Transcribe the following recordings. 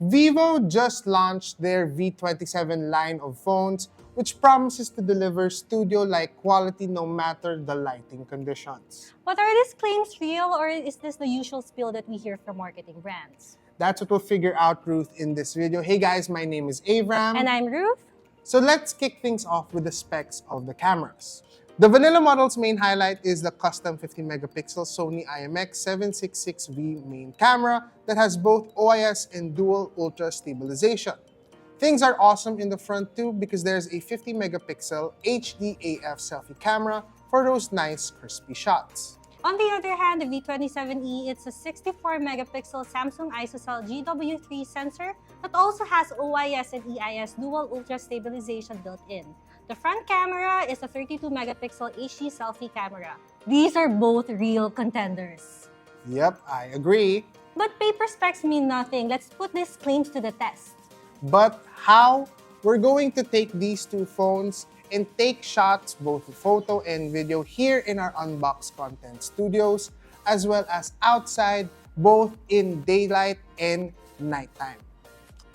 Vivo just launched their V27 line of phones, which promises to deliver studio-like quality no matter the lighting conditions. But are these claims real, or is this the usual spiel that we hear from marketing brands? That's what we'll figure out, Ruth, in this video. Hey guys, my name is Avram. And I'm Ruth. So let's kick things off with the specs of the cameras. The vanilla model's main highlight is the custom 50-megapixel Sony IMX766V main camera that has both OIS and dual ultra stabilization. Things are awesome in the front too because there's a 50-megapixel HD-AF selfie camera for those nice crispy shots. On the other hand, the V27e, it's a 64-megapixel Samsung ISOCELL GW3 sensor that also has OIS and EIS dual ultra stabilization built in. The front camera is a 32-megapixel HD selfie camera. These are both real contenders. Yep, I agree. But paper specs mean nothing. Let's put these claims to the test. But how? We're going to take these two phones and take shots, both photo and video, here in our Unbox Content Studios, as well as outside, both in daylight and nighttime.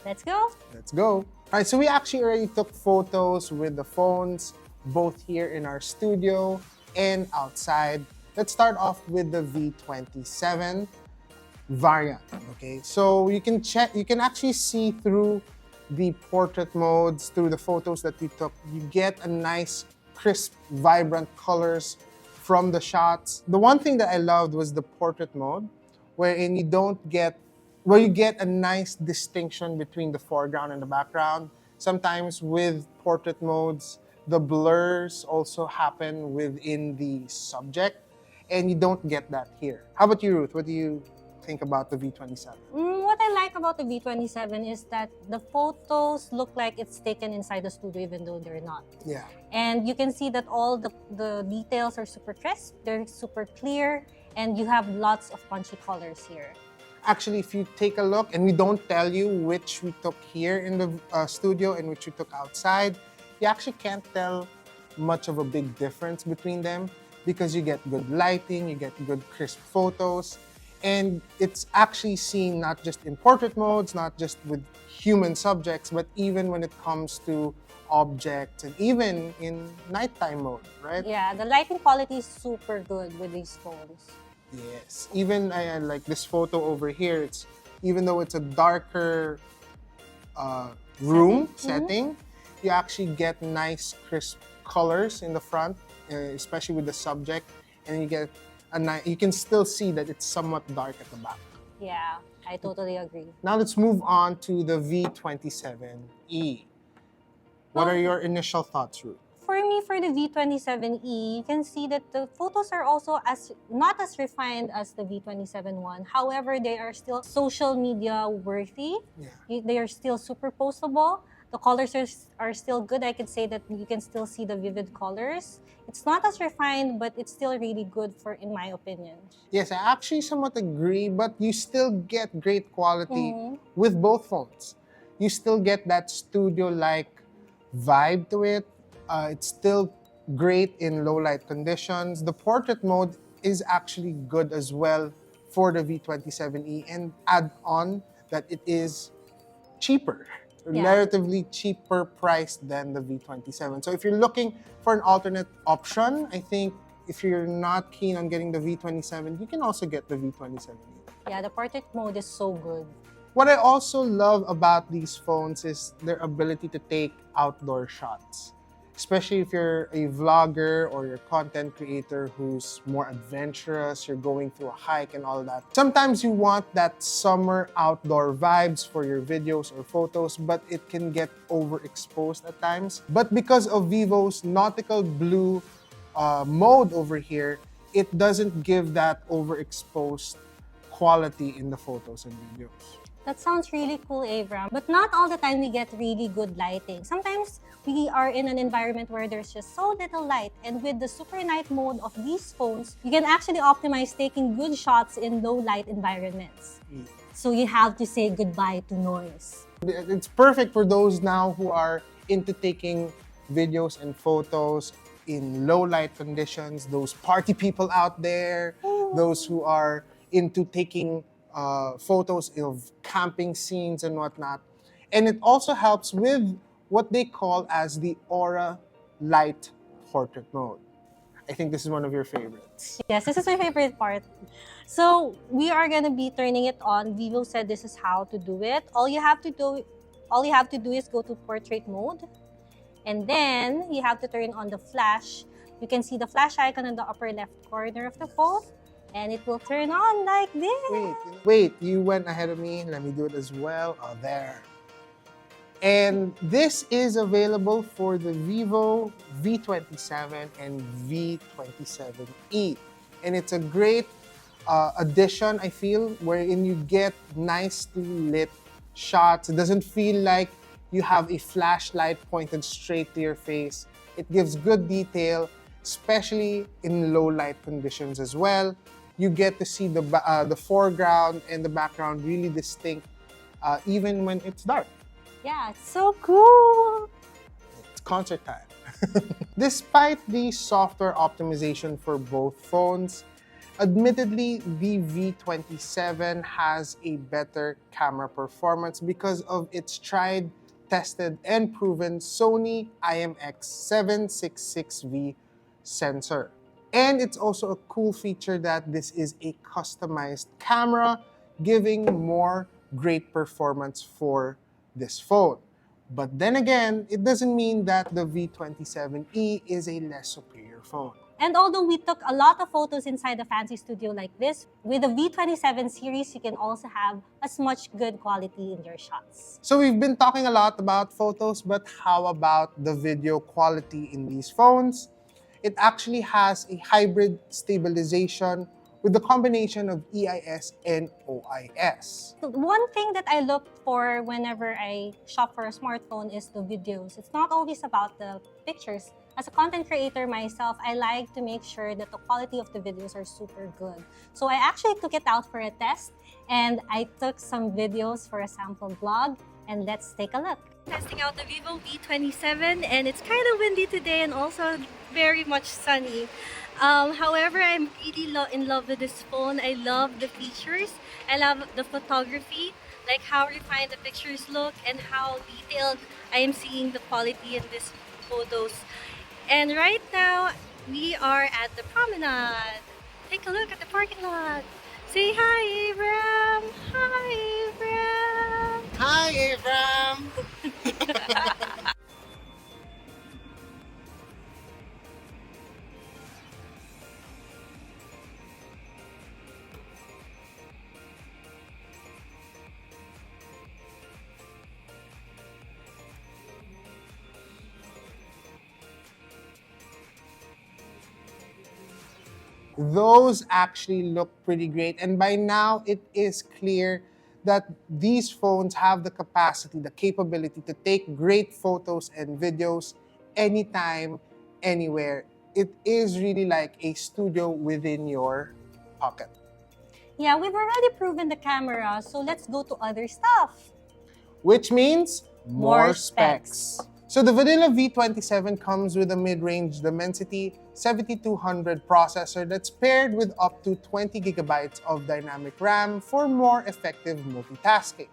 Let's go. Let's go. All right, so we actually already took photos with the phones, both here in our studio and outside. Let's start off with the V27 variant, okay? So you can actually see through the portrait modes, through the photos that we took. You get a nice, crisp, vibrant colors from the shots. The one thing that I loved was the portrait mode, wherein you get a nice distinction between the foreground and the background. Sometimes with portrait modes, the blurs also happen within the subject, and you don't get that here. How about you, Ruth? What do you think about the V27? What I like about the V27 is that the photos look like it's taken inside the studio even though they're not. Yeah. And you can see that all the details are super crisp, they're super clear, and you have lots of punchy colors here. Actually, if you take a look, and we don't tell you which we took here in the studio and which we took outside, you actually can't tell much of a big difference between them because you get good lighting, you get good crisp photos, and it's actually seen not just in portrait modes, not just with human subjects, but even when it comes to objects and even in nighttime mode, right? Yeah, the lighting quality is super good with these phones. Yes, even I like this photo over here. It's even though it's a darker room setting, you actually get nice crisp colors in the front, especially with the subject, and you get you can still see that it's somewhat dark at the back. Yeah, I totally agree. Now let's move on to the V27e. What are your initial thoughts, Ruth? For me, for the V27e, you can see that the photos are also not as refined as the V27 one. However, they are still social media worthy. Yeah. They are still super postable. The colors are still good. I can say that you can still see the vivid colors. It's not as refined, but it's still really good in my opinion. Yes, I actually somewhat agree, but you still get great quality with both phones. You still get that studio-like vibe to it. It's still great in low light conditions. The portrait mode is actually good as well for the V27e, and add on that it is cheaper. Relatively cheaper priced than the V27. So if you're looking for an alternate option, I think if you're not keen on getting the V27, you can also get the V27e. Yeah, the portrait mode is so good. What I also love about these phones is their ability to take outdoor shots. Especially if you're a vlogger or you're a content creator who's more adventurous, you're going through a hike and all that. Sometimes you want that summer outdoor vibes for your videos or photos, but it can get overexposed at times. But because of Vivo's nautical blue mode over here, it doesn't give that overexposed quality in the photos and videos. That sounds really cool, Avram. But not all the time we get really good lighting. Sometimes we are in an environment where there's just so little light. And with the super night mode of these phones, you can actually optimize taking good shots in low light environments. So you have to say goodbye to noise. It's perfect for those now who are into taking videos and photos in low light conditions, those party people out there, those who are into taking photos of camping scenes and whatnot. And it also helps with what they call as the aura light portrait mode. I think this is one of your favorites. Yes, this is my favorite part. So we are gonna be turning it on. Vivo said this is how to do it. All you have to do is go to portrait mode, and then you have to turn on the flash. You can see the flash icon in the upper left corner of the phone, and it will turn on like this. Wait, you went ahead of me. Let me do it as well. Oh, there. And this is available for the Vivo V27 and V27e. And it's a great addition, I feel, wherein you get nicely lit shots. It doesn't feel like you have a flashlight pointed straight to your face. It gives good detail, especially in low light conditions as well. You get to see the foreground and the background really distinct, even when it's dark. Yeah, it's so cool. It's concert time. Despite the software optimization for both phones, admittedly, the V27 has a better camera performance because of its tried, tested, and proven Sony IMX766V sensor. And it's also a cool feature that this is a customized camera, giving more great performance for this phone. But then again, it doesn't mean that the V27e is a less superior phone. And although we took a lot of photos inside the fancy studio like this, with the V27 series, you can also have as much good quality in your shots. So we've been talking a lot about photos, but how about the video quality in these phones? It actually has a hybrid stabilization with the combination of EIS and OIS. One thing that I look for whenever I shop for a smartphone is the videos. It's not always about the pictures. As a content creator myself, I like to make sure that the quality of the videos are super good. So I actually took it out for a test, and I took some videos for a sample vlog, and let's take a look. Testing out the Vivo V27, and it's kind of windy today and also very much sunny. However, I'm really in love with this phone. I love the features. I love the photography, like how refined the pictures look and how detailed I am seeing the quality in these photos. And right now, we are at the promenade. Take a look at the parking lot. Say hi, Abram! Hi, Abram! Hi, Abram! Those actually look pretty great. And by now, it is clear that these phones have the capacity, the capability to take great photos and videos anytime, anywhere. It is really like a studio within your pocket. Yeah, we've already proven the camera, so let's go to other stuff. Which means More specs. So the vanilla V27 comes with a mid-range Dimensity 7200 processor that's paired with up to 20 gigabytes of dynamic RAM for more effective multitasking.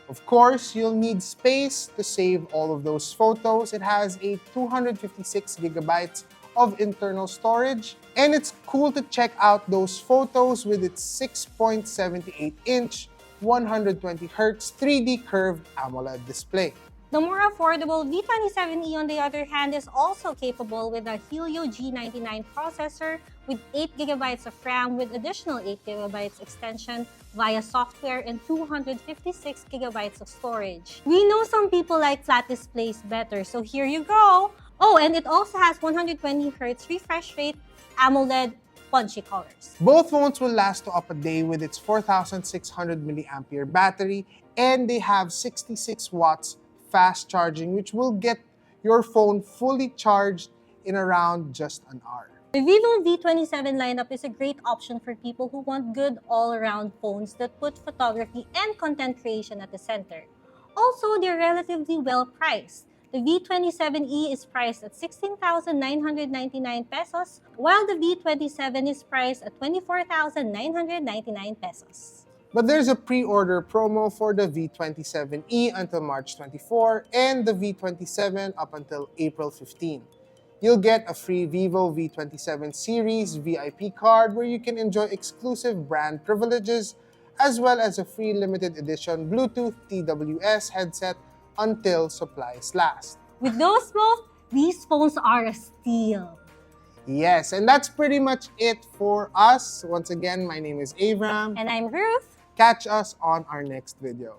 Of course, you'll need space to save all of those photos. It has a 256 gigabytes of internal storage, and it's cool to check out those photos with its 6.78-inch 120Hz 3D curved AMOLED display. The more affordable V27e, on the other hand, is also capable with a Helio G99 processor with 8 gigabytes of RAM with additional 8 gigabytes extension via software and 256 gigabytes of storage. We know some people like flat displays better, so here you go! Oh, and it also has 120Hz refresh rate, AMOLED, punchy colors. Both phones will last to up a day with its 4,600 milliampere battery, and they have 66 watts fast charging, which will get your phone fully charged in around just an hour. The Vivo V27 lineup is a great option for people who want good all-around phones that put photography and content creation at the center. Also, they're relatively well priced. The V27e is priced at 16,999 pesos, while the V27 is priced at 24,999 pesos. But there's a pre-order promo for the V27e until March 24 and the V27 up until April 15. You'll get a free Vivo V27 series VIP card where you can enjoy exclusive brand privileges as well as a free limited edition Bluetooth TWS headset until supplies last. With those both, these phones are a steal. Yes, and that's pretty much it for us. Once again, my name is Avram. And I'm Ruth. Catch us on our next video.